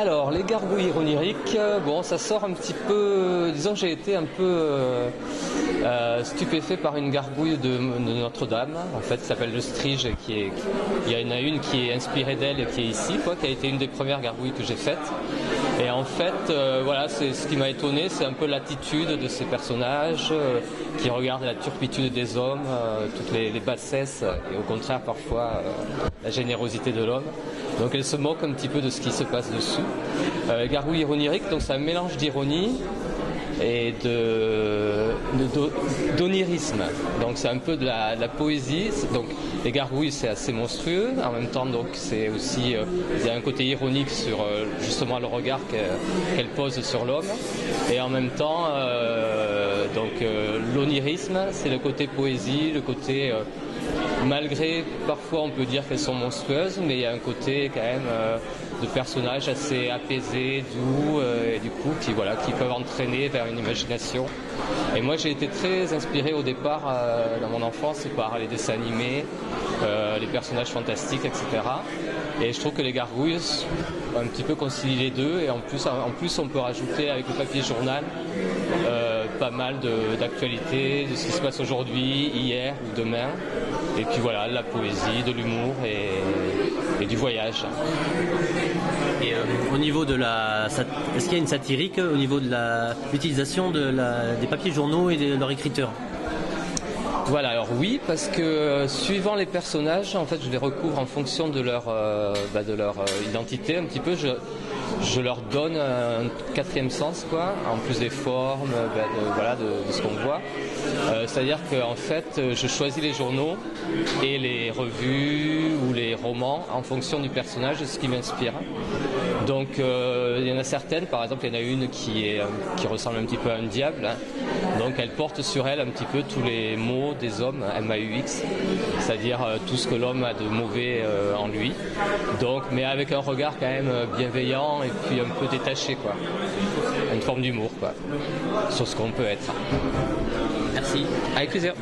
Alors, les gargouilles oniriques, bon, ça sort un petit peu. Disons que j'ai été un peu stupéfait par une gargouille de Notre-Dame, en fait, qui s'appelle le Strige, il y en a une qui est inspirée d'elle et qui est ici, quoi, qui a été une des premières gargouilles que j'ai faites. Et en fait, voilà, c'est ce qui m'a étonné, c'est un peu l'attitude de ces personnages qui regardent la turpitude des hommes, toutes les bassesses et au contraire parfois la générosité de l'homme. Donc elle se moque un petit peu de ce qui se passe dessous. Gargouille onirique, donc c'est un mélange d'ironie et d'onirisme. Donc c'est un peu de la poésie. Donc les gargouilles c'est assez monstrueux. En même temps donc c'est aussi il y a un côté ironique sur justement le regard qu'elle pose sur l'homme. Et en même temps l'onirisme c'est le côté poésie, le côté malgré parfois on peut dire qu'elles sont monstrueuses, mais il y a un côté quand même de personnages assez apaisés, doux, et du coup qui peuvent entraîner vers une imagination. Et moi j'ai été très inspiré au départ dans mon enfance par les dessins animés, les personnages fantastiques, etc. Et je trouve que les gargouilles un petit peu concilient les deux, et en plus on peut rajouter avec le papier journal pas mal d'actualités, de ce qui se passe aujourd'hui, hier ou demain. Et puis voilà, de la poésie, de l'humour et du voyage. Et au niveau de est-ce qu'il y a une satirique au niveau de l'utilisation des papiers journaux et de leur écriture? Voilà, alors oui, parce que suivant les personnages, en fait, je les recouvre en fonction de leur identité un petit peu. Je leur donne un quatrième sens, quoi, en plus des formes, de ce qu'on voit. C'est-à-dire qu'en fait, je choisis les journaux et les revues ou les romans en fonction du personnage, de ce qui m'inspire. Donc, il y en a certaines, par exemple, il y en a une qui ressemble un petit peu à un diable. Donc, elle porte sur elle un petit peu tous les maux des hommes, MAUX, c'est-à-dire tout ce que l'homme a de mauvais en lui. Donc, mais avec un regard quand même bienveillant et puis un peu détaché, quoi. Une forme d'humour, quoi, sur ce qu'on peut être. Merci. Avec plaisir.